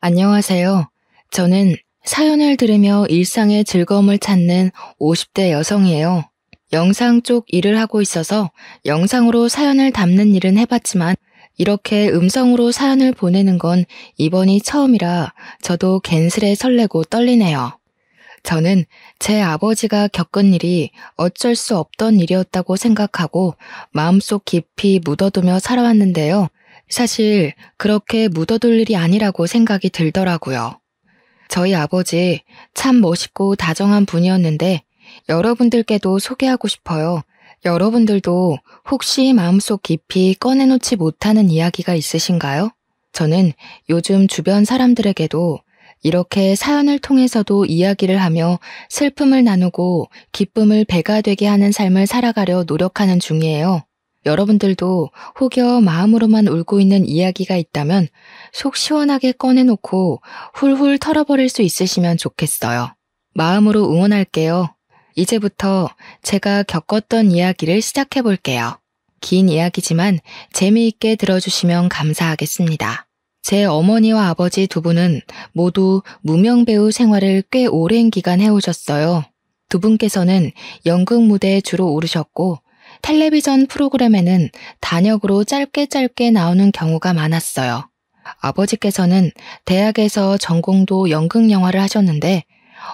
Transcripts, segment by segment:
안녕하세요. 저는 사연을 들으며 일상의 즐거움을 찾는 50대 여성이에요. 영상 쪽 일을 하고 있어서 영상으로 사연을 담는 일은 해봤지만 이렇게 음성으로 사연을 보내는 건 이번이 처음이라 저도 괜스레 설레고 떨리네요. 저는 제 아버지가 겪은 일이 어쩔 수 없던 일이었다고 생각하고 마음속 깊이 묻어두며 살아왔는데요. 사실 그렇게 묻어둘 일이 아니라고 생각이 들더라고요. 저희 아버지 참 멋있고 다정한 분이었는데 여러분들께도 소개하고 싶어요. 여러분들도 혹시 마음속 깊이 꺼내놓지 못하는 이야기가 있으신가요? 저는 요즘 주변 사람들에게도 이렇게 사연을 통해서도 이야기를 하며 슬픔을 나누고 기쁨을 배가 되게 하는 삶을 살아가려 노력하는 중이에요. 여러분들도 혹여 마음으로만 울고 있는 이야기가 있다면 속 시원하게 꺼내놓고 훌훌 털어버릴 수 있으시면 좋겠어요. 마음으로 응원할게요. 이제부터 제가 겪었던 이야기를 시작해 볼게요. 긴 이야기지만 재미있게 들어주시면 감사하겠습니다. 제 어머니와 아버지 두 분은 모두 무명 배우 생활을 꽤 오랜 기간 해오셨어요. 두 분께서는 연극 무대에 주로 오르셨고 텔레비전 프로그램에는 단역으로 짧게 나오는 경우가 많았어요. 아버지께서는 대학에서 전공도 연극 영화를 하셨는데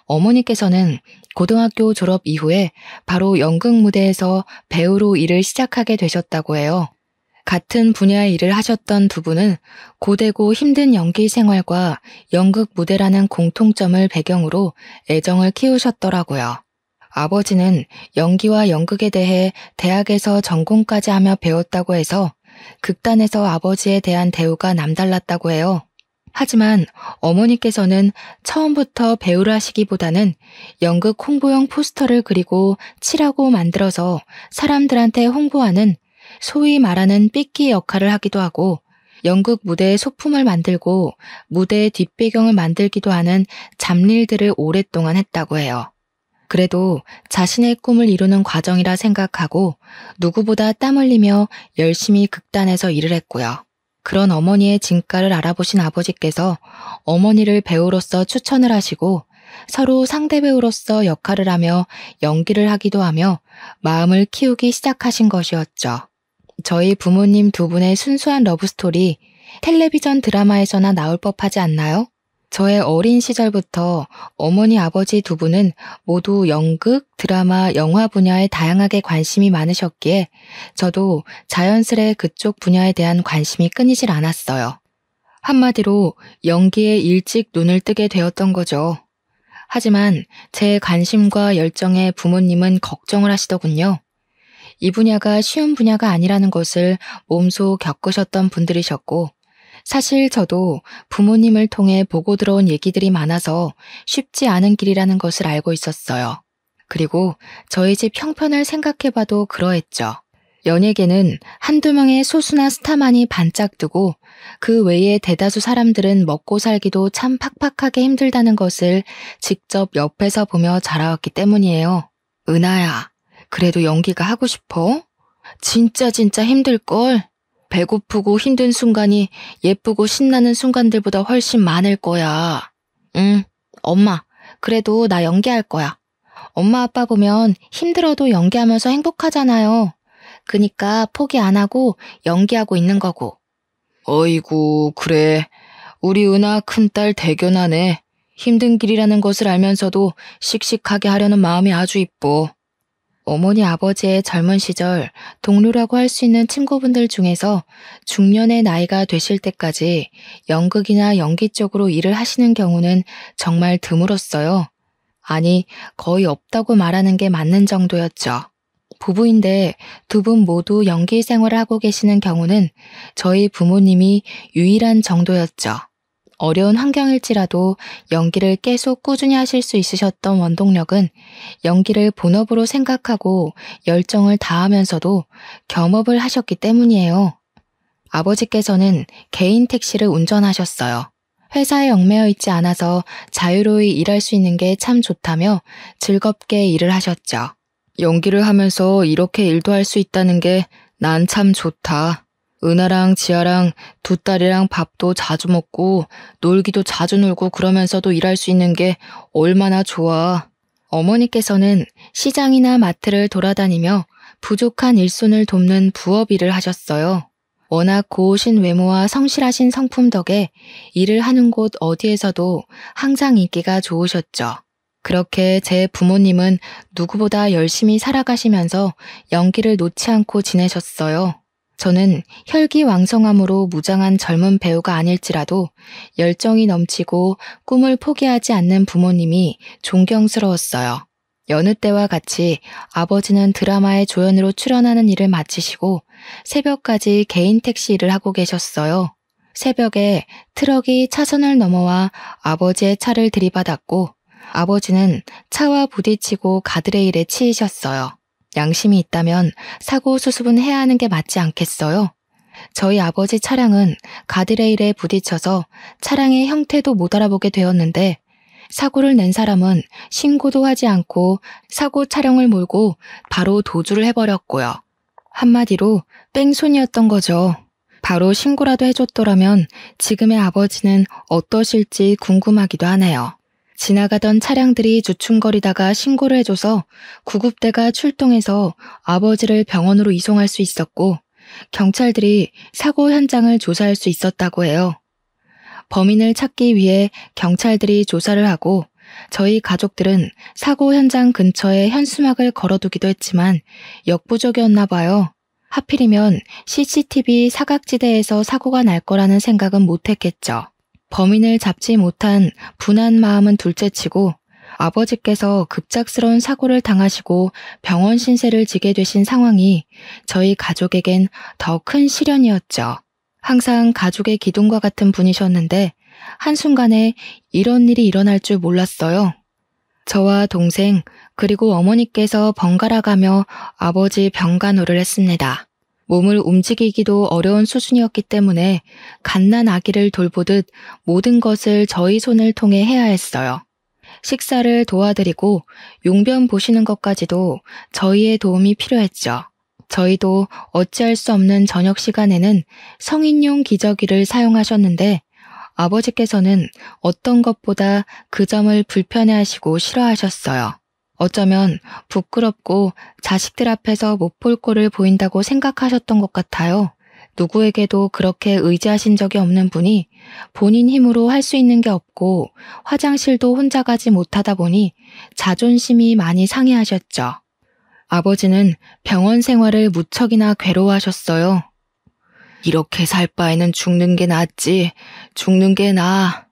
어머니께서는 고등학교 졸업 이후에 바로 연극 무대에서 배우로 일을 시작하게 되셨다고 해요. 같은 분야의 일을 하셨던 두 분은 고되고 힘든 연기 생활과 연극 무대라는 공통점을 배경으로 애정을 키우셨더라고요. 아버지는 연기와 연극에 대해 대학에서 전공까지 하며 배웠다고 해서 극단에서 아버지에 대한 대우가 남달랐다고 해요. 하지만 어머니께서는 처음부터 배우를 하시기보다는 연극 홍보용 포스터를 그리고 칠하고 만들어서 사람들한테 홍보하는 소위 말하는 삐끼 역할을 하기도 하고 연극 무대에 소품을 만들고 무대의 뒷배경을 만들기도 하는 잡일들을 오랫동안 했다고 해요. 그래도 자신의 꿈을 이루는 과정이라 생각하고 누구보다 땀 흘리며 열심히 극단에서 일을 했고요. 그런 어머니의 진가를 알아보신 아버지께서 어머니를 배우로서 추천을 하시고 서로 상대 배우로서 역할을 하며 연기를 하기도 하며 마음을 키우기 시작하신 것이었죠. 저희 부모님 두 분의 순수한 러브스토리 텔레비전 드라마에서나 나올 법하지 않나요? 저의 어린 시절부터 어머니 아버지 두 분은 모두 연극, 드라마, 영화 분야에 다양하게 관심이 많으셨기에 저도 자연스레 그쪽 분야에 대한 관심이 끊이질 않았어요. 한마디로 연기에 일찍 눈을 뜨게 되었던 거죠. 하지만 제 관심과 열정에 부모님은 걱정을 하시더군요. 이 분야가 쉬운 분야가 아니라는 것을 몸소 겪으셨던 분들이셨고 사실 저도 부모님을 통해 보고 들어온 얘기들이 많아서 쉽지 않은 길이라는 것을 알고 있었어요. 그리고 저희 집 형편을 생각해봐도 그러했죠. 연예계는 한두 명의 소수나 스타만이 반짝 뜨고 그 외에 대다수 사람들은 먹고 살기도 참 팍팍하게 힘들다는 것을 직접 옆에서 보며 자라왔기 때문이에요. 은하야, 그래도 연기가 하고 싶어? 진짜 힘들걸? 배고프고 힘든 순간이 예쁘고 신나는 순간들보다 훨씬 많을 거야. 응, 엄마, 그래도 나 연기할 거야. 엄마 아빠 보면 힘들어도 연기하면서 행복하잖아요. 그니까 포기 안 하고 연기하고 있는 거고. 어이구, 그래. 우리 은하 큰딸 대견하네. 힘든 길이라는 것을 알면서도 씩씩하게 하려는 마음이 아주 이뻐. 어머니 아버지의 젊은 시절 동료라고 할 수 있는 친구분들 중에서 중년의 나이가 되실 때까지 연극이나 연기 쪽으로 일을 하시는 경우는 정말 드물었어요. 아니, 거의 없다고 말하는 게 맞는 정도였죠. 부부인데 두 분 모두 연기 생활을 하고 계시는 경우는 저희 부모님이 유일한 정도였죠. 어려운 환경일지라도 연기를 계속 꾸준히 하실 수 있으셨던 원동력은 연기를 본업으로 생각하고 열정을 다하면서도 겸업을 하셨기 때문이에요. 아버지께서는 개인 택시를 운전하셨어요. 회사에 얽매여 있지 않아서 자유로이 일할 수 있는 게 참 좋다며 즐겁게 일을 하셨죠. 연기를 하면서 이렇게 일도 할 수 있다는 게 난 참 좋다. 은하랑 지아랑 두 딸이랑 밥도 자주 먹고 놀기도 자주 놀고 그러면서도 일할 수 있는 게 얼마나 좋아. 어머니께서는 시장이나 마트를 돌아다니며 부족한 일손을 돕는 부업 일을 하셨어요. 워낙 고우신 외모와 성실하신 성품 덕에 일을 하는 곳 어디에서도 항상 인기가 좋으셨죠. 그렇게 제 부모님은 누구보다 열심히 살아가시면서 연기를 놓지 않고 지내셨어요. 저는 혈기왕성함으로 무장한 젊은 배우가 아닐지라도 열정이 넘치고 꿈을 포기하지 않는 부모님이 존경스러웠어요. 여느 때와 같이 아버지는 드라마의 조연으로 출연하는 일을 마치시고 새벽까지 개인 택시 일을 하고 계셨어요. 새벽에 트럭이 차선을 넘어와 아버지의 차를 들이받았고 아버지는 차와 부딪히고 가드레일에 치이셨어요. 양심이 있다면 사고 수습은 해야 하는 게 맞지 않겠어요? 저희 아버지 차량은 가드레일에 부딪혀서 차량의 형태도 못 알아보게 되었는데 사고를 낸 사람은 신고도 하지 않고 사고 차량을 몰고 바로 도주를 해버렸고요. 한마디로 뺑소니였던 거죠. 바로 신고라도 해줬더라면 지금의 아버지는 어떠실지 궁금하기도 하네요. 지나가던 차량들이 주춤거리다가 신고를 해줘서 구급대가 출동해서 아버지를 병원으로 이송할 수 있었고 경찰들이 사고 현장을 조사할 수 있었다고 해요. 범인을 찾기 위해 경찰들이 조사를 하고 저희 가족들은 사고 현장 근처에 현수막을 걸어두기도 했지만 역부족이었나 봐요. 하필이면 CCTV 사각지대에서 사고가 날 거라는 생각은 못했겠죠. 범인을 잡지 못한 분한 마음은 둘째치고 아버지께서 급작스러운 사고를 당하시고 병원 신세를 지게 되신 상황이 저희 가족에겐 더 큰 시련이었죠. 항상 가족의 기둥과 같은 분이셨는데 한순간에 이런 일이 일어날 줄 몰랐어요. 저와 동생 그리고 어머니께서 번갈아 가며 아버지 병간호를 했습니다. 몸을 움직이기도 어려운 수준이었기 때문에 갓난 아기를 돌보듯 모든 것을 저희 손을 통해 해야 했어요. 식사를 도와드리고 용변 보시는 것까지도 저희의 도움이 필요했죠. 저희도 어찌할 수 없는 저녁 시간에는 성인용 기저귀를 사용하셨는데 아버지께서는 어떤 것보다 그 점을 불편해하시고 싫어하셨어요. 어쩌면 부끄럽고 자식들 앞에서 못 볼 꼴을 보인다고 생각하셨던 것 같아요. 누구에게도 그렇게 의지하신 적이 없는 분이 본인 힘으로 할 수 있는 게 없고 화장실도 혼자 가지 못하다 보니 자존심이 많이 상해하셨죠. 아버지는 병원 생활을 무척이나 괴로워하셨어요. 이렇게 살 바에는 죽는 게 낫지, 죽는 게 나아.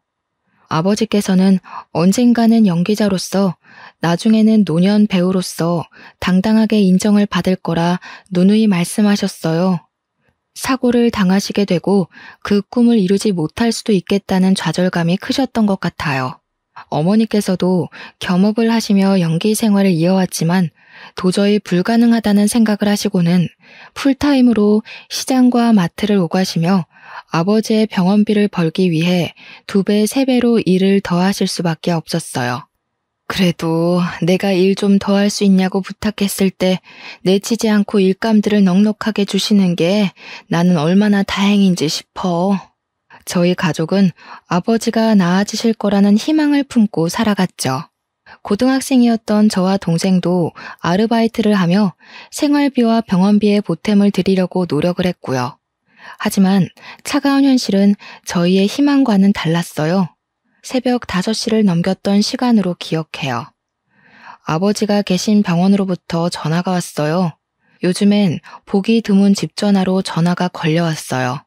아버지께서는 언젠가는 연기자로서 나중에는 노년 배우로서 당당하게 인정을 받을 거라 누누이 말씀하셨어요. 사고를 당하시게 되고 그 꿈을 이루지 못할 수도 있겠다는 좌절감이 크셨던 것 같아요. 어머니께서도 겸업을 하시며 연기 생활을 이어왔지만 도저히 불가능하다는 생각을 하시고는 풀타임으로 시장과 마트를 오가시며 아버지의 병원비를 벌기 위해 2배, 3배로 일을 더 하실 수밖에 없었어요. 그래도 내가 일 좀 더 할 수 있냐고 부탁했을 때 내치지 않고 일감들을 넉넉하게 주시는 게 나는 얼마나 다행인지 싶어. 저희 가족은 아버지가 나아지실 거라는 희망을 품고 살아갔죠. 고등학생이었던 저와 동생도 아르바이트를 하며 생활비와 병원비에 보탬을 드리려고 노력을 했고요. 하지만 차가운 현실은 저희의 희망과는 달랐어요. 새벽 5시를 넘겼던 시간으로 기억해요. 아버지가 계신 병원으로부터 전화가 왔어요. 요즘엔 보기 드문 집 전화로 전화가 걸려왔어요.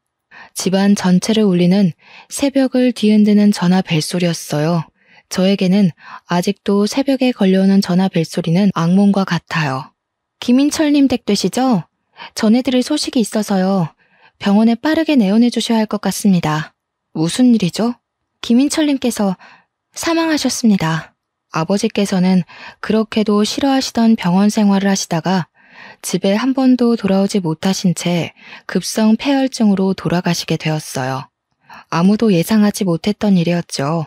집안 전체를 울리는 새벽을 뒤흔드는 전화 벨소리였어요. 저에게는 아직도 새벽에 걸려오는 전화 벨소리는 악몽과 같아요. 김인철님 댁 되시죠? 전해드릴 소식이 있어서요. 병원에 빠르게 내원해 주셔야 할 것 같습니다. 무슨 일이죠? 김인철님께서 사망하셨습니다. 아버지께서는 그렇게도 싫어하시던 병원 생활을 하시다가 집에 한 번도 돌아오지 못하신 채 급성 폐혈증으로 돌아가시게 되었어요. 아무도 예상하지 못했던 일이었죠.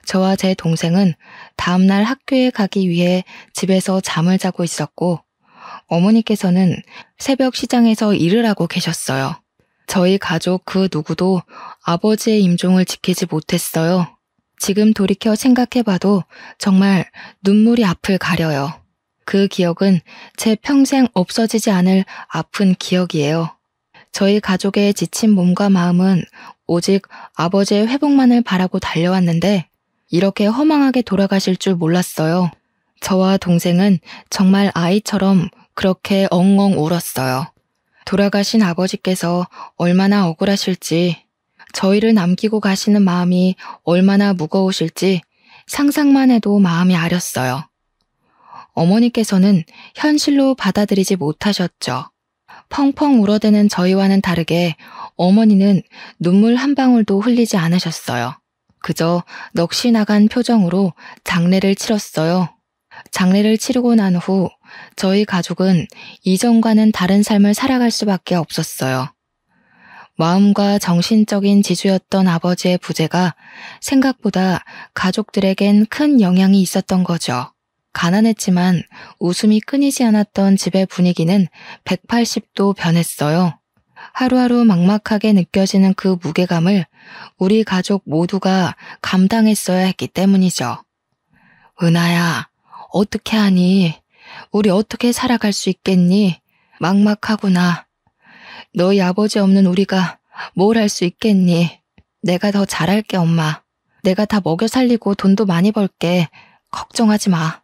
저와 제 동생은 다음날 학교에 가기 위해 집에서 잠을 자고 있었고 어머니께서는 새벽 시장에서 일을 하고 계셨어요. 저희 가족 그 누구도 아버지의 임종을 지키지 못했어요. 지금 돌이켜 생각해봐도 정말 눈물이 앞을 가려요. 그 기억은 제 평생 없어지지 않을 아픈 기억이에요. 저희 가족의 지친 몸과 마음은 오직 아버지의 회복만을 바라고 달려왔는데 이렇게 허망하게 돌아가실 줄 몰랐어요. 저와 동생은 정말 아이처럼 그렇게 엉엉 울었어요. 돌아가신 아버지께서 얼마나 억울하실지, 저희를 남기고 가시는 마음이 얼마나 무거우실지 상상만 해도 마음이 아렸어요. 어머니께서는 현실로 받아들이지 못하셨죠. 펑펑 울어대는 저희와는 다르게 어머니는 눈물 한 방울도 흘리지 않으셨어요. 그저 넋이 나간 표정으로 장례를 치렀어요. 장례를 치르고 난 후 저희 가족은 이전과는 다른 삶을 살아갈 수밖에 없었어요. 마음과 정신적인 지주였던 아버지의 부재가 생각보다 가족들에겐 큰 영향이 있었던 거죠. 가난했지만 웃음이 끊이지 않았던 집의 분위기는 180도 변했어요. 하루하루 막막하게 느껴지는 그 무게감을 우리 가족 모두가 감당했어야 했기 때문이죠. 은하야, 어떻게 하니? 우리 어떻게 살아갈 수 있겠니? 막막하구나. 너희 아버지 없는 우리가 뭘 할 수 있겠니? 내가 더 잘할게, 엄마. 내가 다 먹여 살리고 돈도 많이 벌게. 걱정하지 마.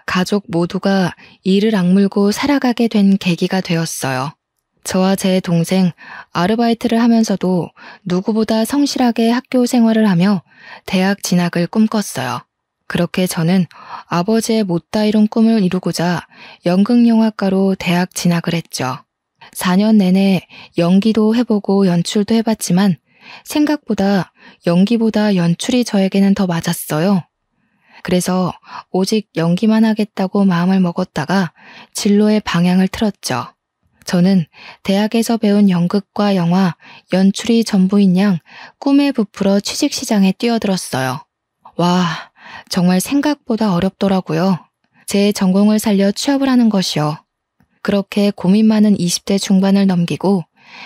가족 모두가 이를 악물고 살아가게 된 계기가 되었어요. 저와 제 동생 아르바이트를 하면서도 누구보다 성실하게 학교 생활을 하며 대학 진학을 꿈꿨어요. 그렇게 저는 아버지의 못다 이룬 꿈을 이루고자 연극영화과로 대학 진학을 했죠. 4년 내내 연기도 해보고 연출도 해봤지만 생각보다 연기보다 연출이 저에게는 더 맞았어요. 그래서 오직 연기만 하겠다고 마음을 먹었다가 진로의 방향을 틀었죠. 저는 대학에서 배운 연극과 영화, 연출이 전부인 양 꿈에 부풀어 취직시장에 뛰어들었어요. 와, 정말 생각보다 어렵더라고요. 제 전공을 살려 취업을 하는 것이요. 그렇게 고민 많은 20대 중반을 넘기고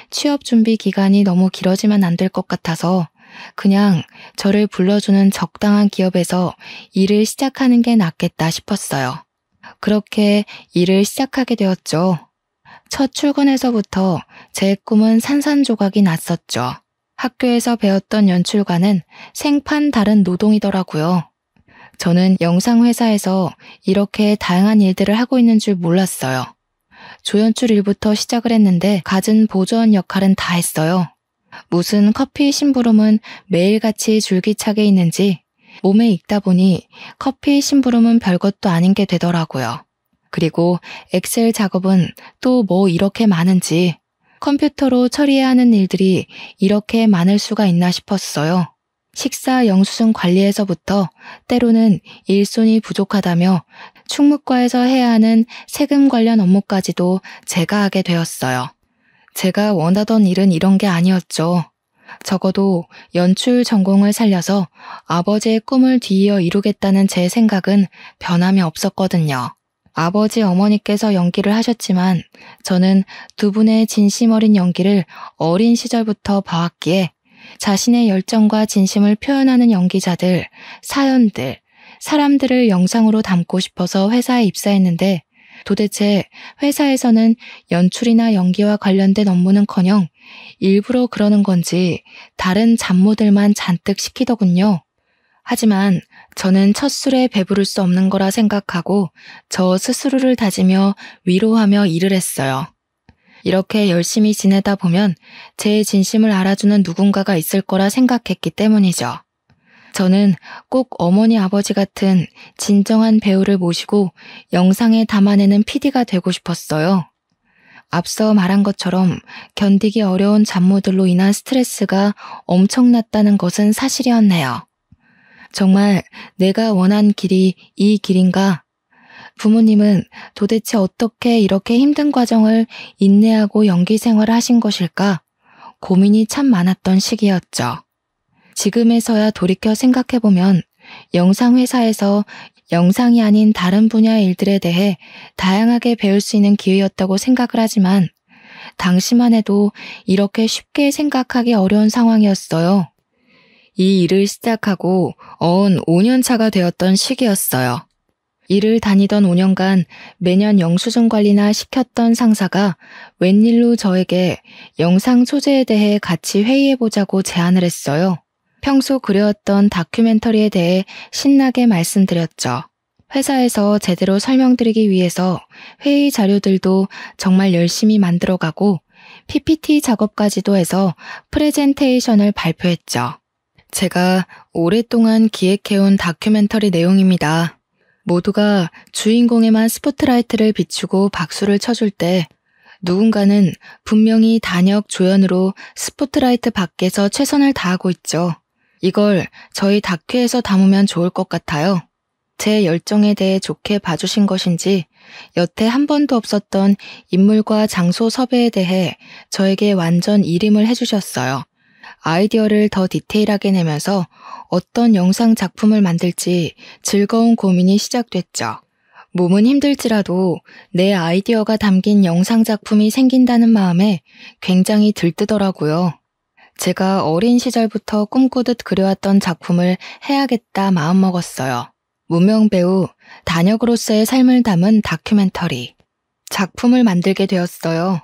취업 준비 기간이 너무 길어지면 안 될 것 같아서 그냥 저를 불러주는 적당한 기업에서 일을 시작하는 게 낫겠다 싶었어요. 그렇게 일을 시작하게 되었죠. 첫 출근에서부터 제 꿈은 산산조각이 났었죠. 학교에서 배웠던 연출과는 생판 다른 노동이더라고요. 저는 영상회사에서 이렇게 다양한 일들을 하고 있는 줄 몰랐어요. 조연출 일부터 시작을 했는데 갖은 보조원 역할은 다 했어요. 무슨 커피 심부름은 매일같이 줄기차게 있는지 몸에 익다 보니 커피 심부름은 별것도 아닌 게 되더라고요. 그리고 엑셀 작업은 또 뭐 이렇게 많은지 컴퓨터로 처리해야 하는 일들이 이렇게 많을 수가 있나 싶었어요. 식사 영수증 관리에서부터 때로는 일손이 부족하다며 충무과에서 해야 하는 세금 관련 업무까지도 제가 하게 되었어요. 제가 원하던 일은 이런 게 아니었죠. 적어도 연출 전공을 살려서 아버지의 꿈을 뒤이어 이루겠다는 제 생각은 변함이 없었거든요. 아버지 어머니께서 연기를 하셨지만 저는 두 분의 진심 어린 연기를 어린 시절부터 봐왔기에 자신의 열정과 진심을 표현하는 연기자들, 사연들, 사람들을 영상으로 담고 싶어서 회사에 입사했는데 도대체 회사에서는 연출이나 연기와 관련된 업무는커녕 일부러 그러는 건지 다른 잡무들만 잔뜩 시키더군요. 하지만 저는 첫 술에 배부를 수 없는 거라 생각하고 저 스스로를 다지며 위로하며 일을 했어요. 이렇게 열심히 지내다 보면 제 진심을 알아주는 누군가가 있을 거라 생각했기 때문이죠. 저는 꼭 어머니 아버지 같은 진정한 배우를 모시고 영상에 담아내는 PD가 되고 싶었어요. 앞서 말한 것처럼 견디기 어려운 잡무들로 인한 스트레스가 엄청났다는 것은 사실이었네요. 정말 내가 원한 길이 이 길인가? 부모님은 도대체 어떻게 이렇게 힘든 과정을 인내하고 연기 생활을 하신 것일까? 고민이 참 많았던 시기였죠. 지금에서야 돌이켜 생각해보면 영상회사에서 영상이 아닌 다른 분야의 일들에 대해 다양하게 배울 수 있는 기회였다고 생각을 하지만 당시만 해도 이렇게 쉽게 생각하기 어려운 상황이었어요. 이 일을 시작하고 5년 차가 되었던 시기였어요. 일을 다니던 5년간 매년 영수증 관리나 시켰던 상사가 웬일로 저에게 영상 소재에 대해 같이 회의해보자고 제안을 했어요. 평소 그려왔던 다큐멘터리에 대해 신나게 말씀드렸죠. 회사에서 제대로 설명드리기 위해서 회의 자료들도 정말 열심히 만들어가고 PPT 작업까지도 해서 프레젠테이션을 발표했죠. 제가 오랫동안 기획해온 다큐멘터리 내용입니다. 모두가 주인공에만 스포트라이트를 비추고 박수를 쳐줄 때 누군가는 분명히 단역 조연으로 스포트라이트 밖에서 최선을 다하고 있죠. 이걸 저희 다큐에서 담으면 좋을 것 같아요. 제 열정에 대해 좋게 봐주신 것인지 여태 한 번도 없었던 인물과 장소 섭외에 대해 저에게 완전 일임을 해주셨어요. 아이디어를 더 디테일하게 내면서 어떤 영상 작품을 만들지 즐거운 고민이 시작됐죠. 몸은 힘들지라도 내 아이디어가 담긴 영상 작품이 생긴다는 마음에 굉장히 들뜨더라고요. 제가 어린 시절부터 꿈꾸듯 그려왔던 작품을 해야겠다 마음먹었어요. 무명 배우 단역으로서의 삶을 담은 다큐멘터리. 작품을 만들게 되었어요.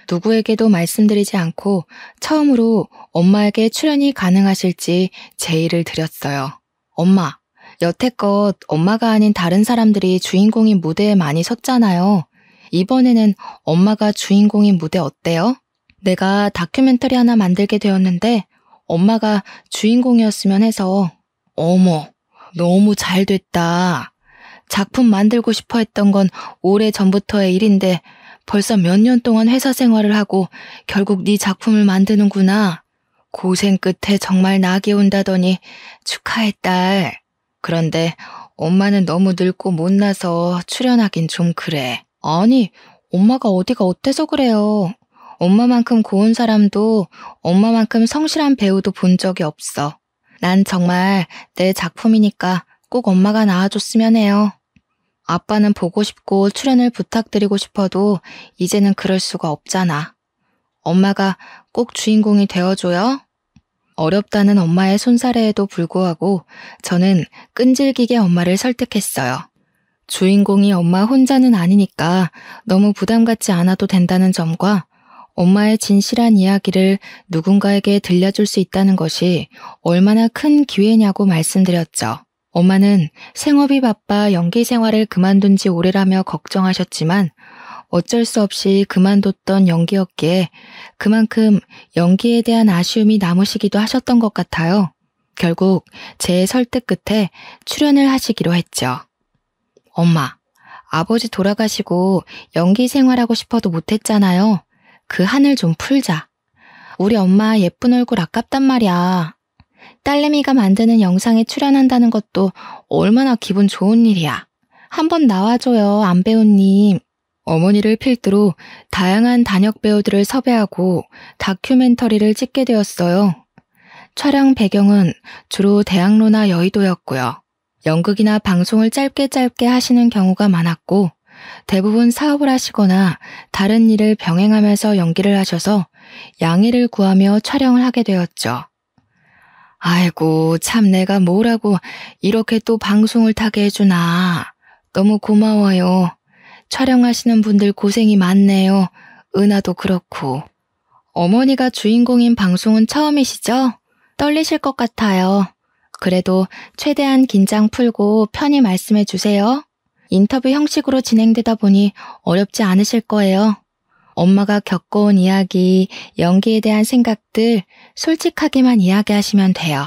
누구에게도 말씀드리지 않고 처음으로 엄마에게 출연이 가능하실지 제의를 드렸어요. 엄마, 여태껏 엄마가 아닌 다른 사람들이 주인공인 무대에 많이 섰잖아요. 이번에는 엄마가 주인공인 무대 어때요? 내가 다큐멘터리 하나 만들게 되었는데 엄마가 주인공이었으면 해서. 어머, 너무 잘 됐다. 작품 만들고 싶어 했던 건 오래전부터의 일인데 벌써 몇 년 동안 회사 생활을 하고 결국 네 작품을 만드는구나. 고생 끝에 정말 낙이 온다더니 축하해 딸. 그런데 엄마는 너무 늙고 못나서 출연하긴 좀 그래. 아니, 엄마가 어디가 어때서 그래요. 엄마만큼 고운 사람도 엄마만큼 성실한 배우도 본 적이 없어. 난 정말 내 작품이니까 꼭 엄마가 나와줬으면 해요. 아빠는 보고 싶고 출연을 부탁드리고 싶어도 이제는 그럴 수가 없잖아. 엄마가 꼭 주인공이 되어줘요. 어렵다는 엄마의 손사래에도 불구하고 저는 끈질기게 엄마를 설득했어요. 주인공이 엄마 혼자는 아니니까 너무 부담 갖지 않아도 된다는 점과 엄마의 진실한 이야기를 누군가에게 들려줄 수 있다는 것이 얼마나 큰 기회냐고 말씀드렸죠. 엄마는 생업이 바빠 연기 생활을 그만둔 지 오래라며 걱정하셨지만 어쩔 수 없이 그만뒀던 연기였기에 그만큼 연기에 대한 아쉬움이 남으시기도 하셨던 것 같아요. 결국 제 설득 끝에 출연을 하시기로 했죠. 엄마, 아버지 돌아가시고 연기 생활하고 싶어도 못했잖아요. 그 한을 좀 풀자. 우리 엄마 예쁜 얼굴 아깝단 말이야. 딸내미가 만드는 영상에 출연한다는 것도 얼마나 기분 좋은 일이야. 한번 나와줘요, 안배우님. 어머니를 필두로 다양한 단역 배우들을 섭외하고 다큐멘터리를 찍게 되었어요. 촬영 배경은 주로 대학로나 여의도였고요. 연극이나 방송을 짧게 하시는 경우가 많았고 대부분 사업을 하시거나 다른 일을 병행하면서 연기를 하셔서 양해를 구하며 촬영을 하게 되었죠. 아이고, 참 내가 뭐라고 이렇게 또 방송을 타게 해주나. 너무 고마워요. 촬영하시는 분들 고생이 많네요. 은하도 그렇고. 어머니가 주인공인 방송은 처음이시죠? 떨리실 것 같아요. 그래도 최대한 긴장 풀고 편히 말씀해 주세요. 인터뷰 형식으로 진행되다 보니 어렵지 않으실 거예요. 엄마가 겪어온 이야기, 연기에 대한 생각들 솔직하게만 이야기하시면 돼요.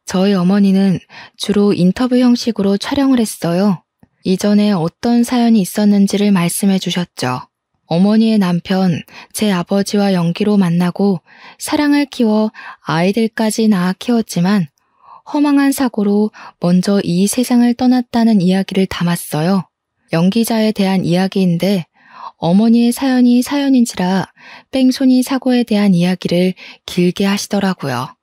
저희 어머니는 주로 인터뷰 형식으로 촬영을 했어요. 이전에 어떤 사연이 있었는지를 말씀해 주셨죠. 어머니의 남편, 제 아버지와 연기로 만나고 사랑을 키워 아이들까지 낳아 키웠지만 허망한 사고로 먼저 이 세상을 떠났다는 이야기를 담았어요. 연기자에 대한 이야기인데 어머니의 사연이 사연인지라 뺑소니 사고에 대한 이야기를 길게 하시더라고요.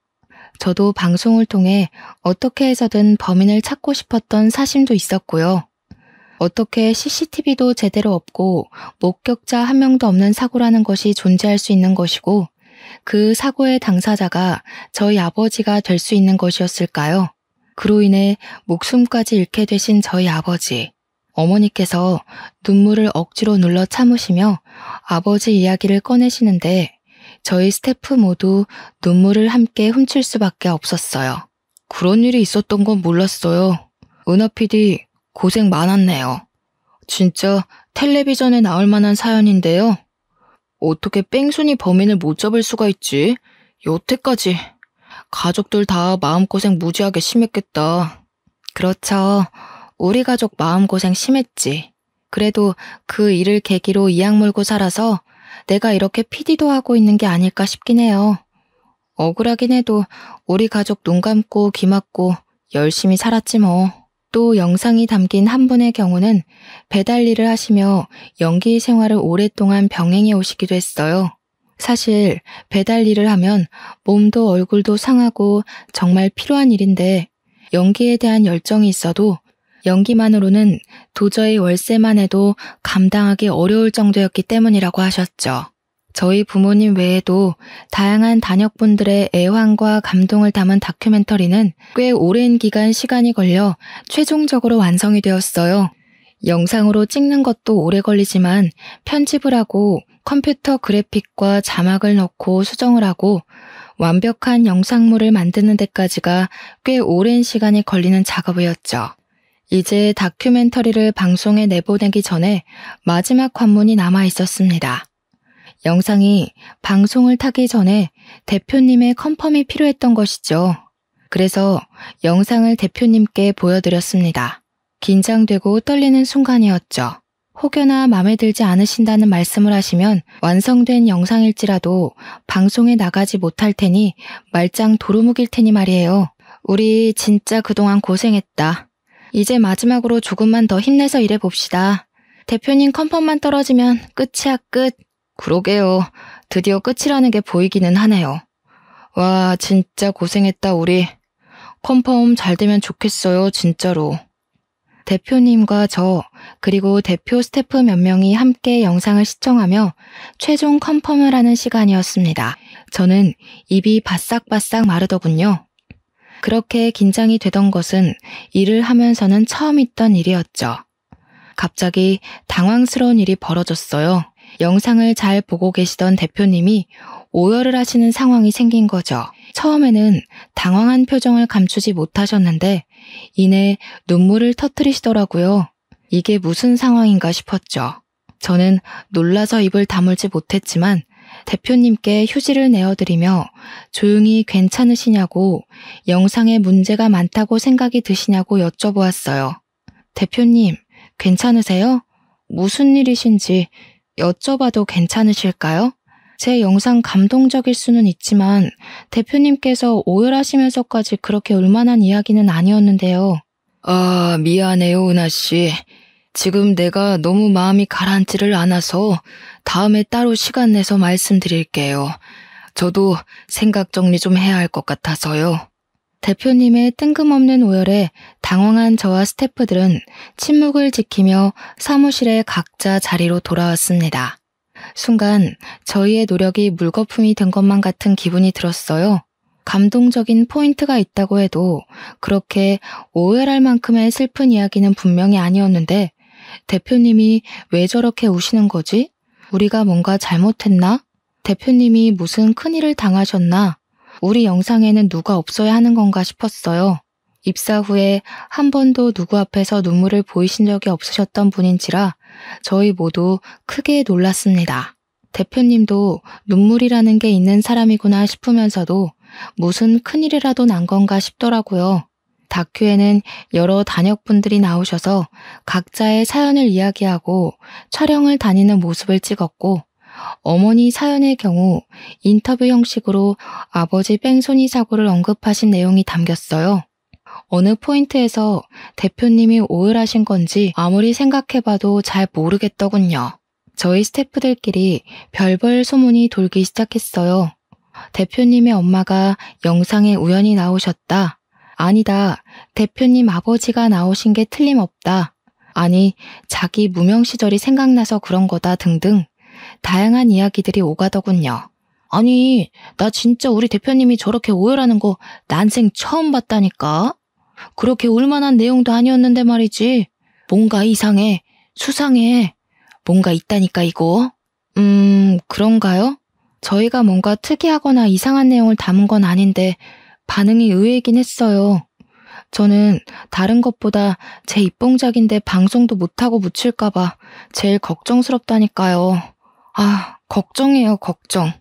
저도 방송을 통해 어떻게 해서든 범인을 찾고 싶었던 사심도 있었고요. 어떻게 CCTV도 제대로 없고 목격자 한 명도 없는 사고라는 것이 존재할 수 있는 것이고 그 사고의 당사자가 저희 아버지가 될 수 있는 것이었을까요? 그로 인해 목숨까지 잃게 되신 저희 아버지. 어머니께서 눈물을 억지로 눌러 참으시며 아버지 이야기를 꺼내시는데 저희 스태프 모두 눈물을 함께 훔칠 수밖에 없었어요. 그런 일이 있었던 건 몰랐어요. 은하 PD 고생 많았네요. 진짜 텔레비전에 나올 만한 사연인데요. 어떻게 뺑소니 범인을 못 잡을 수가 있지? 여태까지. 가족들 다 마음고생 무지하게 심했겠다. 그렇죠. 우리 가족 마음고생 심했지. 그래도 그 일을 계기로 이악 물고 살아서 내가 이렇게 PD도 하고 있는 게 아닐까 싶긴 해요. 억울하긴 해도 우리 가족 눈 감고 귀 막고 열심히 살았지 뭐. 또 영상이 담긴 한 분의 경우는 배달 일을 하시며 연기 생활을 오랫동안 병행해 오시기도 했어요. 사실 배달 일을 하면 몸도 얼굴도 상하고 정말 필요한 일인데 연기에 대한 열정이 있어도 연기만으로는 도저히 월세만 해도 감당하기 어려울 정도였기 때문이라고 하셨죠. 저희 부모님 외에도 다양한 단역분들의 애환과 감동을 담은 다큐멘터리는 꽤 오랜 기간 시간이 걸려 최종적으로 완성이 되었어요. 영상으로 찍는 것도 오래 걸리지만 편집을 하고 컴퓨터 그래픽과 자막을 넣고 수정을 하고 완벽한 영상물을 만드는 데까지가 꽤 오랜 시간이 걸리는 작업이었죠. 이제 다큐멘터리를 방송에 내보내기 전에 마지막 관문이 남아 있었습니다. 영상이 방송을 타기 전에 대표님의 컨펌이 필요했던 것이죠. 그래서 영상을 대표님께 보여드렸습니다. 긴장되고 떨리는 순간이었죠. 혹여나 마음에 들지 않으신다는 말씀을 하시면 완성된 영상일지라도 방송에 나가지 못할 테니 말짱 도루묵일 테니 말이에요. 우리 진짜 그동안 고생했다. 이제 마지막으로 조금만 더 힘내서 일해봅시다. 대표님 컨펌만 떨어지면 끝이야 끝. 그러게요. 드디어 끝이라는 게 보이기는 하네요. 와, 진짜 고생했다 우리. 컨펌 잘 되면 좋겠어요, 진짜로. 대표님과 저 그리고 대표 스태프 몇 명이 함께 영상을 시청하며 최종 컨펌을 하는 시간이었습니다. 저는 입이 바싹바싹 마르더군요. 그렇게 긴장이 되던 것은 일을 하면서는 처음 있던 일이었죠. 갑자기 당황스러운 일이 벌어졌어요. 영상을 잘 보고 계시던 대표님이 오열을 하시는 상황이 생긴 거죠. 처음에는 당황한 표정을 감추지 못하셨는데 이내 눈물을 터뜨리시더라고요. 이게 무슨 상황인가 싶었죠. 저는 놀라서 입을 다물지 못했지만 대표님께 휴지를 내어드리며 조용히 괜찮으시냐고 영상에 문제가 많다고 생각이 드시냐고 여쭤보았어요. 대표님, 괜찮으세요? 무슨 일이신지 여쭤봐도 괜찮으실까요? 제 영상 감동적일 수는 있지만 대표님께서 오열하시면서까지 그렇게 울만한 이야기는 아니었는데요. 아, 미안해요, 은하씨. 지금 내가 너무 마음이 가라앉지를 않아서 다음에 따로 시간 내서 말씀드릴게요. 저도 생각 정리 좀 해야 할 것 같아서요. 대표님의 뜬금없는 오열에 당황한 저와 스태프들은 침묵을 지키며 사무실에 각자 자리로 돌아왔습니다. 순간 저희의 노력이 물거품이 된 것만 같은 기분이 들었어요. 감동적인 포인트가 있다고 해도 그렇게 오열할 만큼의 슬픈 이야기는 분명히 아니었는데 대표님이 왜 저렇게 우시는 거지? 우리가 뭔가 잘못했나? 대표님이 무슨 큰일을 당하셨나? 우리 영상에는 누가 없어야 하는 건가 싶었어요. 입사 후에 한 번도 누구 앞에서 눈물을 보이신 적이 없으셨던 분인지라 저희 모두 크게 놀랐습니다. 대표님도 눈물이라는 게 있는 사람이구나 싶으면서도 무슨 큰일이라도 난 건가 싶더라고요. 다큐에는 여러 단역분들이 나오셔서 각자의 사연을 이야기하고 촬영을 다니는 모습을 찍었고 어머니 사연의 경우 인터뷰 형식으로 아버지 뺑소니 사고를 언급하신 내용이 담겼어요. 어느 포인트에서 대표님이 오열하신 건지 아무리 생각해봐도 잘 모르겠더군요. 저희 스태프들끼리 별별 소문이 돌기 시작했어요. 대표님의 엄마가 영상에 우연히 나오셨다. 아니다. 대표님 아버지가 나오신 게 틀림없다. 아니, 자기 무명 시절이 생각나서 그런 거다 등등 다양한 이야기들이 오가더군요. 아니, 나 진짜 우리 대표님이 저렇게 오열하는 거 난생 처음 봤다니까? 그렇게 울만한 내용도 아니었는데 말이지. 뭔가 이상해, 수상해, 뭔가 있다니까 이거. 그런가요? 저희가 뭔가 특이하거나 이상한 내용을 담은 건 아닌데 반응이 의외이긴 했어요. 저는 다른 것보다 제 입봉작인데 방송도 못하고 묻힐까봐 제일 걱정스럽다니까요. 아, 걱정이에요, 걱정.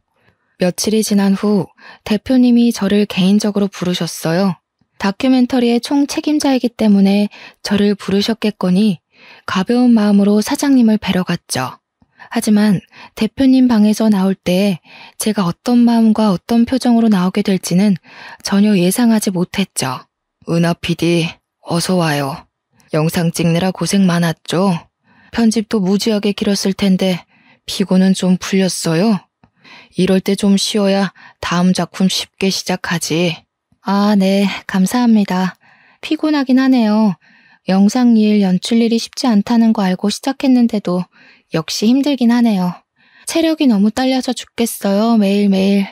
며칠이 지난 후 대표님이 저를 개인적으로 부르셨어요. 다큐멘터리의 총 책임자이기 때문에 저를 부르셨겠거니 가벼운 마음으로 사장님을 뵈러 갔죠. 하지만 대표님 방에서 나올 때 제가 어떤 마음과 어떤 표정으로 나오게 될지는 전혀 예상하지 못했죠. 은하 PD, 어서 와요. 영상 찍느라 고생 많았죠? 편집도 무지하게 길었을 텐데 피곤은 좀 풀렸어요? 이럴 때 좀 쉬어야 다음 작품 쉽게 시작하지. 아, 네, 감사합니다. 피곤하긴 하네요. 영상 일, 연출 일이 쉽지 않다는 거 알고 시작했는데도 역시 힘들긴 하네요. 체력이 너무 딸려서 죽겠어요, 매일매일.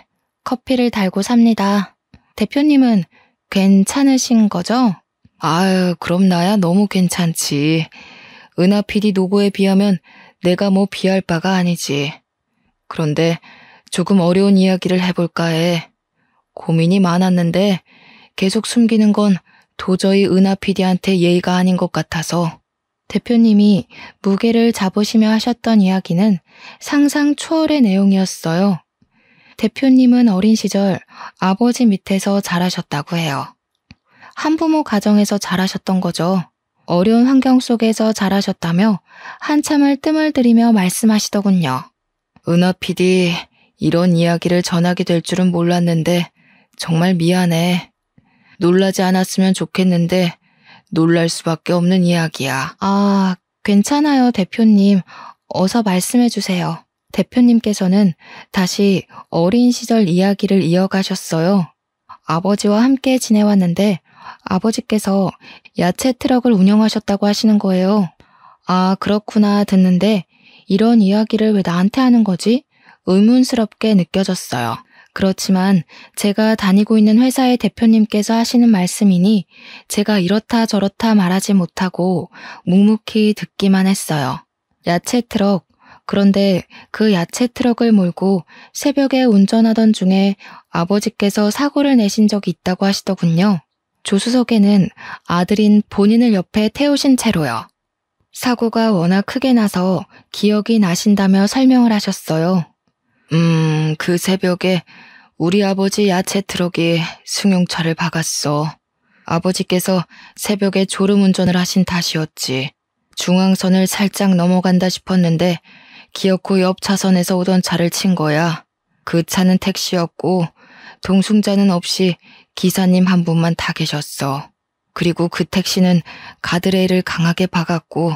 커피를 달고 삽니다. 대표님은 괜찮으신 거죠? 아유, 그럼 나야 너무 괜찮지. 은하 PD 노고에 비하면 내가 뭐 비할 바가 아니지. 그런데 조금 어려운 이야기를 해볼까 해. 고민이 많았는데 계속 숨기는 건 도저히 은하 PD한테 예의가 아닌 것 같아서. 대표님이 무게를 잡으시며 하셨던 이야기는 상상 초월의 내용이었어요. 대표님은 어린 시절 아버지 밑에서 자라셨다고 해요. 한부모 가정에서 자라셨던 거죠. 어려운 환경 속에서 자라셨다며 한참을 뜸을 들이며 말씀하시더군요. 은하 PD, 이런 이야기를 전하게 될 줄은 몰랐는데 정말 미안해. 놀라지 않았으면 좋겠는데 놀랄 수밖에 없는 이야기야. 아, 괜찮아요, 대표님. 어서 말씀해 주세요. 대표님께서는 다시 어린 시절 이야기를 이어가셨어요. 아버지와 함께 지내왔는데 아버지께서 야채 트럭을 운영하셨다고 하시는 거예요. 아, 그렇구나 듣는데 이런 이야기를 왜 나한테 하는 거지? 의문스럽게 느껴졌어요. 그렇지만 제가 다니고 있는 회사의 대표님께서 하시는 말씀이니 제가 이렇다 저렇다 말하지 못하고 묵묵히 듣기만 했어요. 야채 트럭, 그런데 그 야채 트럭을 몰고 새벽에 운전하던 중에 아버지께서 사고를 내신 적이 있다고 하시더군요. 조수석에는 아들인 본인을 옆에 태우신 채로요. 사고가 워낙 크게 나서 기억이 나신다며 설명을 하셨어요. 그 새벽에 우리 아버지 야채 트럭이 승용차를 박았어. 아버지께서 새벽에 졸음운전을 하신 탓이었지. 중앙선을 살짝 넘어간다 싶었는데 기어코 옆 차선에서 오던 차를 친 거야. 그 차는 택시였고 동승자는 없이 기사님 한 분만 타 계셨어. 그리고 그 택시는 가드레일을 강하게 박았고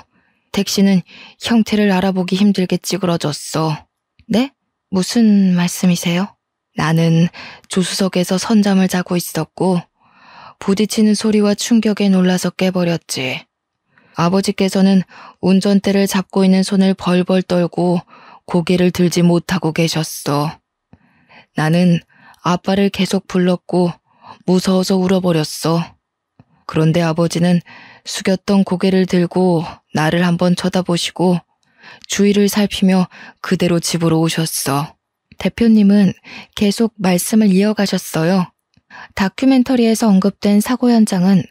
택시는 형태를 알아보기 힘들게 찌그러졌어. 네? 무슨 말씀이세요? 나는 조수석에서 선잠을 자고 있었고 부딪히는 소리와 충격에 놀라서 깨버렸지. 아버지께서는 운전대를 잡고 있는 손을 벌벌 떨고 고개를 들지 못하고 계셨어. 나는 아빠를 계속 불렀고 무서워서 울어버렸어. 그런데 아버지는 숙였던 고개를 들고 나를 한번 쳐다보시고 주위를 살피며 그대로 집으로 오셨어. 대표님은 계속 말씀을 이어가셨어요. 다큐멘터리에서 언급된 사고 현장은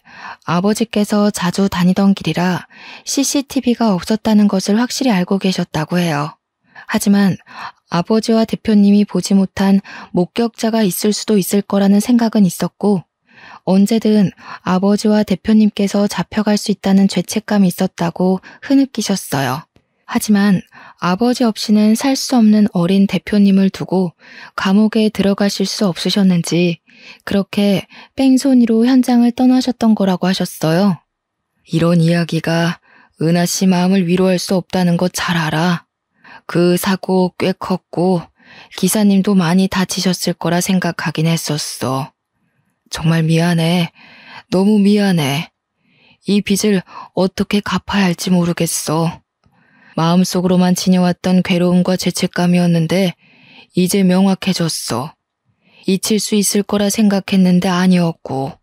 아버지께서 자주 다니던 길이라 CCTV가 없었다는 것을 확실히 알고 계셨다고 해요. 하지만 아버지와 대표님이 보지 못한 목격자가 있을 수도 있을 거라는 생각은 있었고 언제든 아버지와 대표님께서 잡혀갈 수 있다는 죄책감이 있었다고 흐느끼셨어요. 하지만 아버지 없이는 살 수 없는 어린 대표님을 두고 감옥에 들어가실 수 없으셨는지 그렇게 뺑소니로 현장을 떠나셨던 거라고 하셨어요. 이런 이야기가 은하 씨 마음을 위로할 수 없다는 거 잘 알아. 그 사고 꽤 컸고 기사님도 많이 다치셨을 거라 생각하긴 했었어. 정말 미안해. 너무 미안해. 이 빚을 어떻게 갚아야 할지 모르겠어. 마음속으로만 지녀왔던 괴로움과 죄책감이었는데 이제 명확해졌어. 잊힐 수 있을 거라 생각했는데 아니었고.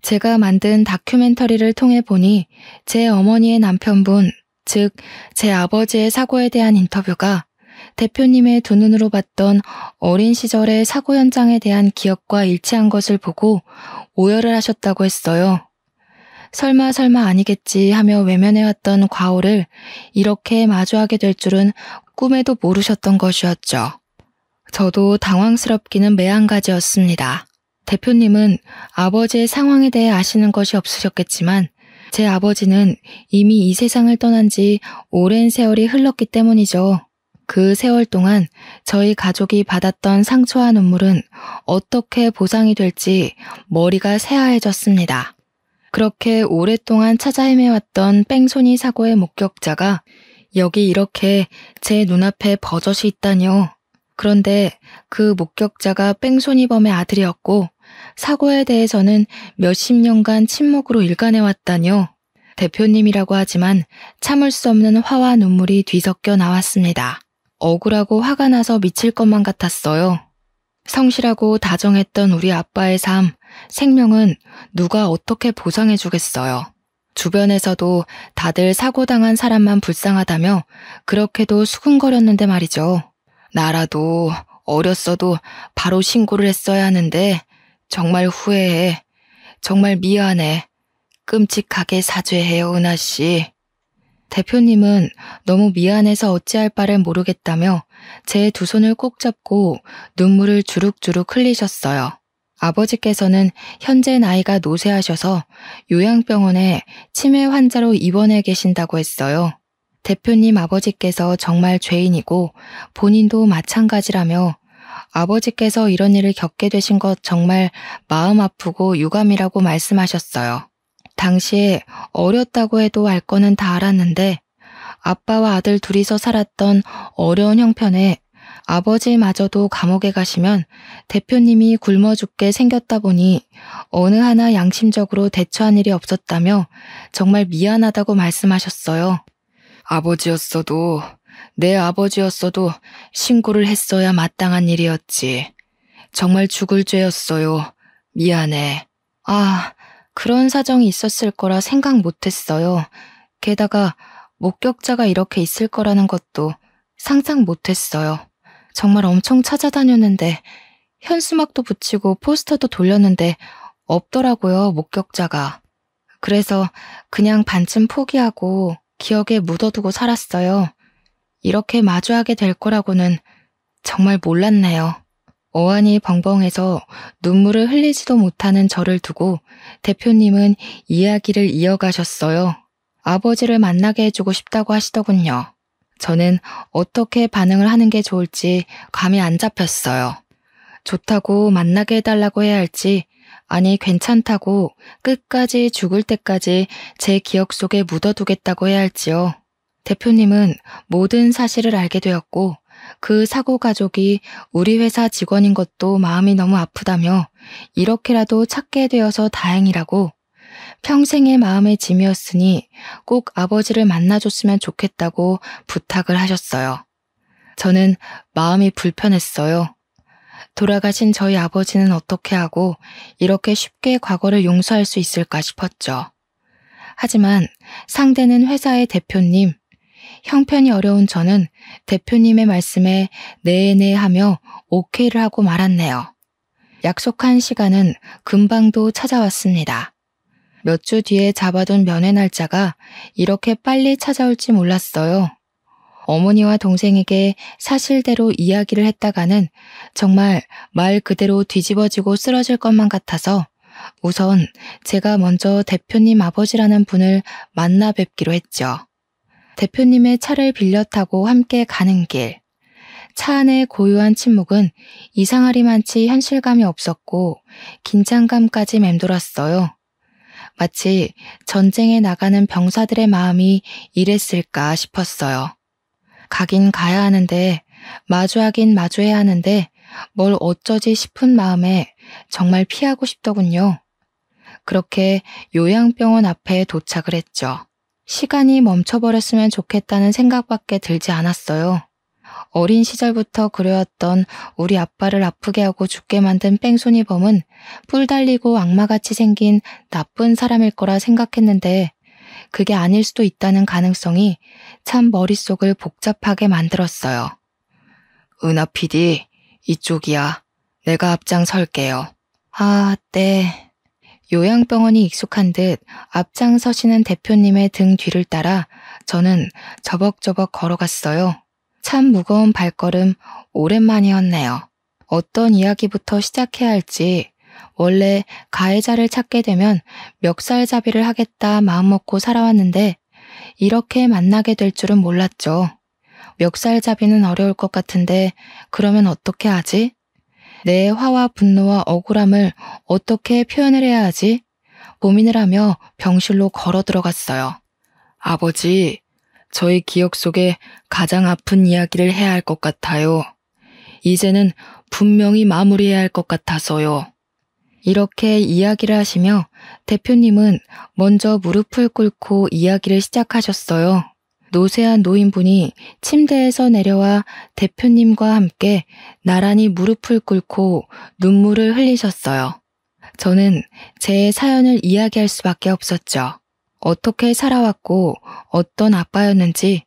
제가 만든 다큐멘터리를 통해 보니 제 어머니의 남편분, 즉 제 아버지의 사고에 대한 인터뷰가 대표님의 두 눈으로 봤던 어린 시절의 사고 현장에 대한 기억과 일치한 것을 보고 오열을 하셨다고 했어요. 설마 아니겠지 하며 외면해왔던 과오를 이렇게 마주하게 될 줄은 꿈에도 모르셨던 것이었죠. 저도 당황스럽기는 매한가지였습니다. 대표님은 아버지의 상황에 대해 아시는 것이 없으셨겠지만 제 아버지는 이미 이 세상을 떠난 지 오랜 세월이 흘렀기 때문이죠. 그 세월 동안 저희 가족이 받았던 상처와 눈물은 어떻게 보상이 될지 머리가 새하얘졌습니다. 그렇게 오랫동안 찾아 헤매왔던 뺑소니 사고의 목격자가 여기 이렇게 제 눈앞에 버젓이 있다니요. 그런데 그 목격자가 뺑소니범의 아들이었고 사고에 대해서는 몇십 년간 침묵으로 일관해왔다니요. 대표님이라고 하지만 참을 수 없는 화와 눈물이 뒤섞여 나왔습니다. 억울하고 화가 나서 미칠 것만 같았어요. 성실하고 다정했던 우리 아빠의 삶, 생명은 누가 어떻게 보상해 주겠어요. 주변에서도 다들 사고당한 사람만 불쌍하다며 그렇게도 수군거렸는데 말이죠. 나라도 어렸어도 바로 신고를 했어야 하는데 정말 후회해. 정말 미안해. 끔찍하게 사죄해요, 은하 씨. 대표님은 너무 미안해서 어찌할 바를 모르겠다며 제 두 손을 꼭 잡고 눈물을 주룩주룩 흘리셨어요. 아버지께서는 현재 나이가 노쇠하셔서 요양병원에 치매 환자로 입원해 계신다고 했어요. 대표님 아버지께서 정말 죄인이고 본인도 마찬가지라며 아버지께서 이런 일을 겪게 되신 것 정말 마음 아프고 유감이라고 말씀하셨어요. 당시에 어렸다고 해도 알 거는 다 알았는데 아빠와 아들 둘이서 살았던 어려운 형편에 아버지마저도 감옥에 가시면 대표님이 굶어 죽게 생겼다 보니 어느 하나 양심적으로 대처한 일이 없었다며 정말 미안하다고 말씀하셨어요. 아버지였어도 내 아버지였어도 신고를 했어야 마땅한 일이었지. 정말 죽을 죄였어요. 미안해. 그런 사정이 있었을 거라 생각 못했어요. 게다가 목격자가 이렇게 있을 거라는 것도 상상 못했어요. 정말 엄청 찾아다녔는데 현수막도 붙이고 포스터도 돌렸는데 없더라고요, 목격자가. 그래서 그냥 반쯤 포기하고 기억에 묻어두고 살았어요. 이렇게 마주하게 될 거라고는 정말 몰랐네요. 어안이 벙벙해서 눈물을 흘리지도 못하는 저를 두고 대표님은 이야기를 이어가셨어요. 아버지를 만나게 해주고 싶다고 하시더군요. 저는 어떻게 반응을 하는 게 좋을지 감이 안 잡혔어요. 좋다고 만나게 해달라고 해야 할지, 아니 괜찮다고 끝까지 죽을 때까지 제 기억 속에 묻어두겠다고 해야 할지요. 대표님은 모든 사실을 알게 되었고 그 사고 가족이 우리 회사 직원인 것도 마음이 너무 아프다며 이렇게라도 찾게 되어서 다행이라고 평생의 마음의 짐이었으니 꼭 아버지를 만나줬으면 좋겠다고 부탁을 하셨어요. 저는 마음이 불편했어요. 돌아가신 저희 아버지는 어떻게 하고 이렇게 쉽게 과거를 용서할 수 있을까 싶었죠. 하지만 상대는 회사의 대표님, 형편이 어려운 저는 대표님의 말씀에 네네 하며 오케이를 하고 말았네요. 약속한 시간은 금방도 찾아왔습니다. 몇 주 뒤에 잡아둔 면회 날짜가 이렇게 빨리 찾아올지 몰랐어요. 어머니와 동생에게 사실대로 이야기를 했다가는 정말 말 그대로 뒤집어지고 쓰러질 것만 같아서 우선 제가 먼저 대표님 아버지라는 분을 만나 뵙기로 했죠. 대표님의 차를 빌려 타고 함께 가는 길. 차 안의 고요한 침묵은 이상하리만치 현실감이 없었고 긴장감까지 맴돌았어요. 마치 전쟁에 나가는 병사들의 마음이 이랬을까 싶었어요. 가긴 가야 하는데 마주하긴 마주해야 하는데 뭘 어쩌지 싶은 마음에 정말 피하고 싶더군요. 그렇게 요양병원 앞에 도착을 했죠. 시간이 멈춰버렸으면 좋겠다는 생각밖에 들지 않았어요. 어린 시절부터 그려왔던 우리 아빠를 아프게 하고 죽게 만든 뺑소니범은 뿔 달리고 악마같이 생긴 나쁜 사람일 거라 생각했는데 그게 아닐 수도 있다는 가능성이 참 머릿속을 복잡하게 만들었어요. 은하 PD, 이쪽이야. 내가 앞장설게요. 아, 네. 요양병원이 익숙한 듯 앞장서시는 대표님의 등 뒤를 따라 저는 저벅저벅 걸어갔어요. 참 무거운 발걸음 오랜만이었네요. 어떤 이야기부터 시작해야 할지 원래 가해자를 찾게 되면 멱살잡이를 하겠다 마음먹고 살아왔는데 이렇게 만나게 될 줄은 몰랐죠. 멱살잡이는 어려울 것 같은데 그러면 어떻게 하지? 내 화와 분노와 억울함을 어떻게 표현을 해야 하지? 고민을 하며 병실로 걸어 들어갔어요. 아버지, 저의 기억 속에 가장 아픈 이야기를 해야 할 것 같아요. 이제는 분명히 마무리해야 할 것 같아서요. 이렇게 이야기를 하시며 대표님은 먼저 무릎을 꿇고 이야기를 시작하셨어요. 노쇠한 노인분이 침대에서 내려와 대표님과 함께 나란히 무릎을 꿇고 눈물을 흘리셨어요. 저는 제 사연을 이야기할 수밖에 없었죠. 어떻게 살아왔고 어떤 아빠였는지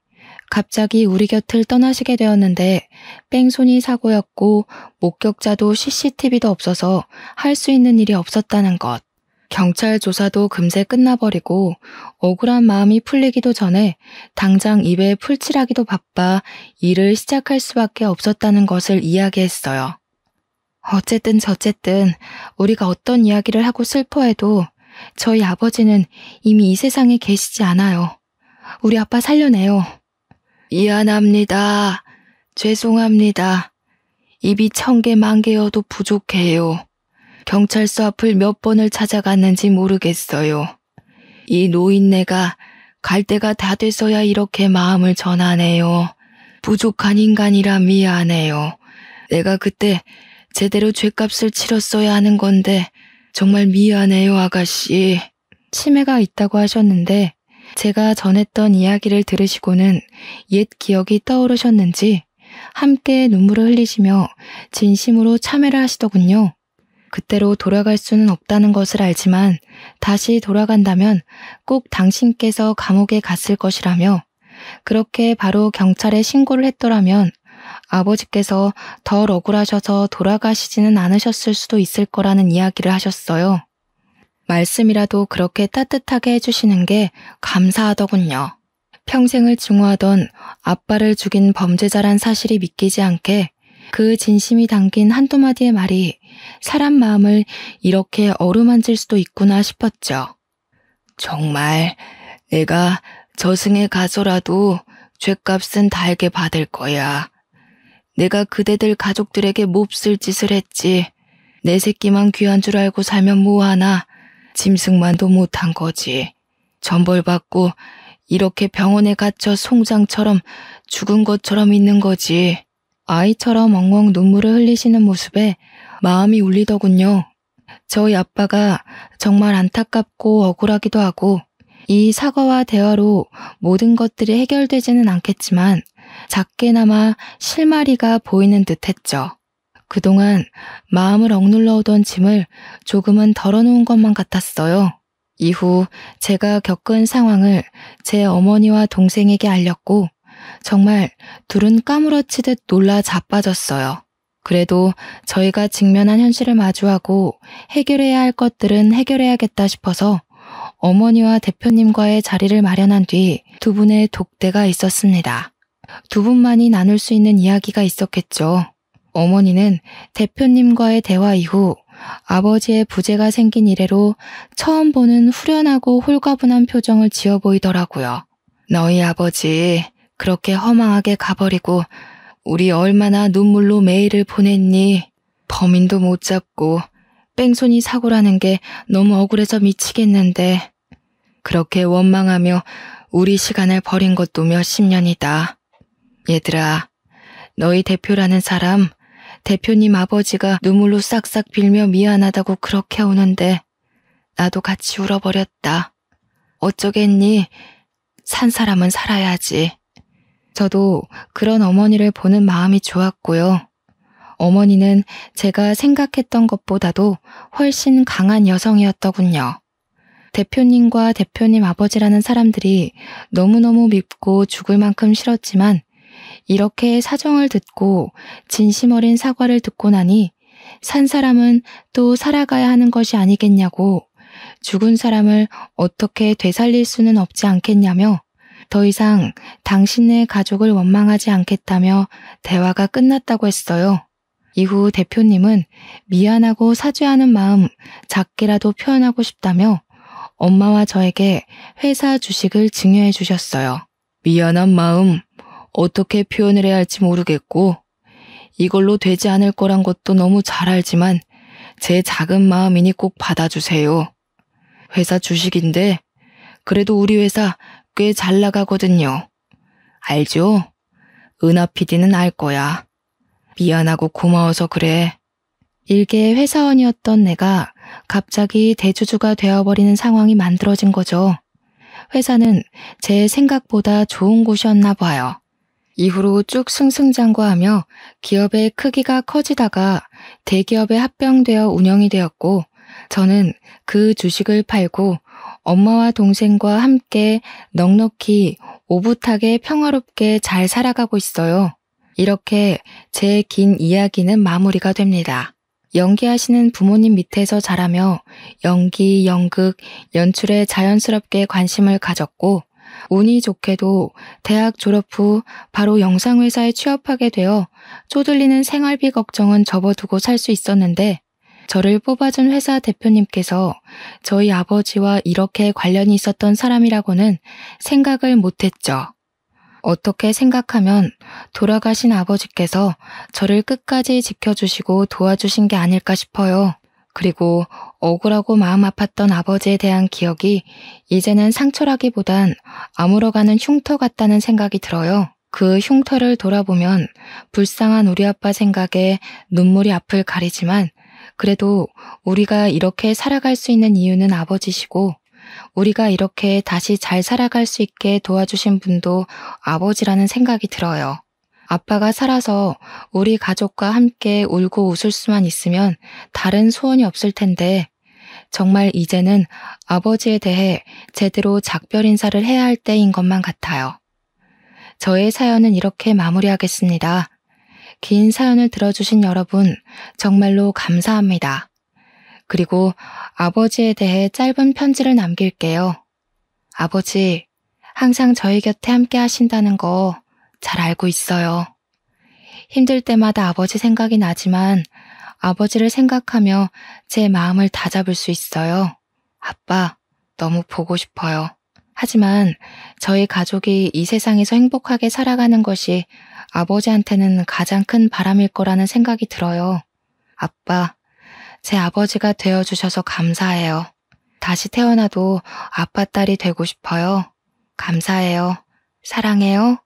갑자기 우리 곁을 떠나시게 되었는데 뺑소니 사고였고 목격자도 CCTV도 없어서 할 수 있는 일이 없었다는 것. 경찰 조사도 금세 끝나버리고 억울한 마음이 풀리기도 전에 당장 입에 풀칠하기도 바빠 일을 시작할 수밖에 없었다는 것을 이야기했어요. 어쨌든 저쨌든 우리가 어떤 이야기를 하고 슬퍼해도 저희 아버지는 이미 이 세상에 계시지 않아요. 우리 아빠 살려내요. 미안합니다. 죄송합니다. 입이 1000개 만개여도 부족해요. 경찰서 앞을 몇 번을 찾아갔는지 모르겠어요. 이 노인네가 갈 때가 다 돼서야 이렇게 마음을 전하네요. 부족한 인간이라 미안해요. 내가 그때 제대로 죗값을 치렀어야 하는 건데 정말 미안해요, 아가씨. 치매가 있다고 하셨는데 제가 전했던 이야기를 들으시고는 옛 기억이 떠오르셨는지 함께 눈물을 흘리시며 진심으로 참회를 하시더군요. 그때로 돌아갈 수는 없다는 것을 알지만 다시 돌아간다면 꼭 당신께서 감옥에 갔을 것이라며 그렇게 바로 경찰에 신고를 했더라면 아버지께서 덜 억울하셔서 돌아가시지는 않으셨을 수도 있을 거라는 이야기를 하셨어요. 말씀이라도 그렇게 따뜻하게 해주시는 게 감사하더군요. 평생을 증오하던 아빠를 죽인 범죄자란 사실이 믿기지 않게 그 진심이 담긴 한두 마디의 말이 사람 마음을 이렇게 어루만질 수도 있구나 싶었죠. 정말 내가 저승에 가서라도 죗값은 달게 받을 거야. 내가 그대들 가족들에게 몹쓸 짓을 했지. 내 새끼만 귀한 줄 알고 살면 뭐하나. 짐승만도 못한 거지. 전벌받고 이렇게 병원에 갇혀 송장처럼 죽은 것처럼 있는 거지. 아이처럼 엉엉 눈물을 흘리시는 모습에 마음이 울리더군요. 저희 아빠가 정말 안타깝고 억울하기도 하고 이 사과와 대화로 모든 것들이 해결되지는 않겠지만 작게나마 실마리가 보이는 듯했죠. 그동안 마음을 억눌러 오던 짐을 조금은 덜어놓은 것만 같았어요. 이후 제가 겪은 상황을 제 어머니와 동생에게 알렸고 정말 둘은 까무러치듯 놀라 자빠졌어요. 그래도 저희가 직면한 현실을 마주하고 해결해야 할 것들은 해결해야겠다 싶어서 어머니와 대표님과의 자리를 마련한 뒤 두 분의 독대가 있었습니다. 두 분만이 나눌 수 있는 이야기가 있었겠죠. 어머니는 대표님과의 대화 이후 아버지의 부재가 생긴 이래로 처음 보는 후련하고 홀가분한 표정을 지어 보이더라고요. 너희 아버지 그렇게 허망하게 가버리고 우리 얼마나 눈물로 매일을 보냈니? 범인도 못 잡고 뺑소니 사고라는 게 너무 억울해서 미치겠는데 그렇게 원망하며 우리 시간을 버린 것도 몇십 년이다. 얘들아, 너희 대표라는 사람 대표님 아버지가 눈물로 싹싹 빌며 미안하다고 그렇게 우는데 나도 같이 울어버렸다. 어쩌겠니? 산 사람은 살아야지. 저도 그런 어머니를 보는 마음이 좋았고요. 어머니는 제가 생각했던 것보다도 훨씬 강한 여성이었더군요. 대표님과 대표님 아버지라는 사람들이 너무너무 밉고 죽을 만큼 싫었지만 이렇게 사정을 듣고 진심 어린 사과를 듣고 나니 산 사람은 또 살아가야 하는 것이 아니겠냐고, 죽은 사람을 어떻게 되살릴 수는 없지 않겠냐며 더 이상 당신네 가족을 원망하지 않겠다며 대화가 끝났다고 했어요. 이후 대표님은 미안하고 사죄하는 마음 작게라도 표현하고 싶다며 엄마와 저에게 회사 주식을 증여해 주셨어요. 미안한 마음 어떻게 표현을 해야 할지 모르겠고 이걸로 되지 않을 거란 것도 너무 잘 알지만 제 작은 마음이니 꼭 받아주세요. 회사 주식인데 그래도 우리 회사 꽤 잘 나가거든요. 알죠? 은하 PD는 알 거야. 미안하고 고마워서 그래. 일개 회사원이었던 내가 갑자기 대주주가 되어버리는 상황이 만들어진 거죠. 회사는 제 생각보다 좋은 곳이었나 봐요. 이후로 쭉 승승장구하며 기업의 크기가 커지다가 대기업에 합병되어 운영이 되었고, 저는 그 주식을 팔고 엄마와 동생과 함께 넉넉히 오붓하게 평화롭게 잘 살아가고 있어요. 이렇게 제 긴 이야기는 마무리가 됩니다. 연기하시는 부모님 밑에서 자라며 연기, 연극, 연출에 자연스럽게 관심을 가졌고 운이 좋게도 대학 졸업 후 바로 영상회사에 취업하게 되어 쪼들리는 생활비 걱정은 접어두고 살 수 있었는데 저를 뽑아준 회사 대표님께서 저희 아버지와 이렇게 관련이 있었던 사람이라고는 생각을 못했죠. 어떻게 생각하면 돌아가신 아버지께서 저를 끝까지 지켜주시고 도와주신 게 아닐까 싶어요. 그리고 억울하고 마음 아팠던 아버지에 대한 기억이 이제는 상처라기보단 아물어가는 흉터 같다는 생각이 들어요. 그 흉터를 돌아보면 불쌍한 우리 아빠 생각에 눈물이 앞을 가리지만 그래도 우리가 이렇게 살아갈 수 있는 이유는 아버지시고 우리가 이렇게 다시 잘 살아갈 수 있게 도와주신 분도 아버지라는 생각이 들어요. 아빠가 살아서 우리 가족과 함께 울고 웃을 수만 있으면 다른 소원이 없을 텐데 정말 이제는 아버지에 대해 제대로 작별 인사를 해야 할 때인 것만 같아요. 저의 사연은 이렇게 마무리하겠습니다. 긴 사연을 들어주신 여러분 정말로 감사합니다. 그리고 아버지에 대해 짧은 편지를 남길게요. 아버지, 항상 저희 곁에 함께 하신다는 거 잘 알고 있어요. 힘들 때마다 아버지 생각이 나지만 아버지를 생각하며 제 마음을 다잡을 수 있어요. 아빠, 너무 보고 싶어요. 하지만 저희 가족이 이 세상에서 행복하게 살아가는 것이 아버지한테는 가장 큰 바람일 거라는 생각이 들어요. 아빠, 제 아버지가 되어주셔서 감사해요. 다시 태어나도 아빠 딸이 되고 싶어요. 감사해요. 사랑해요.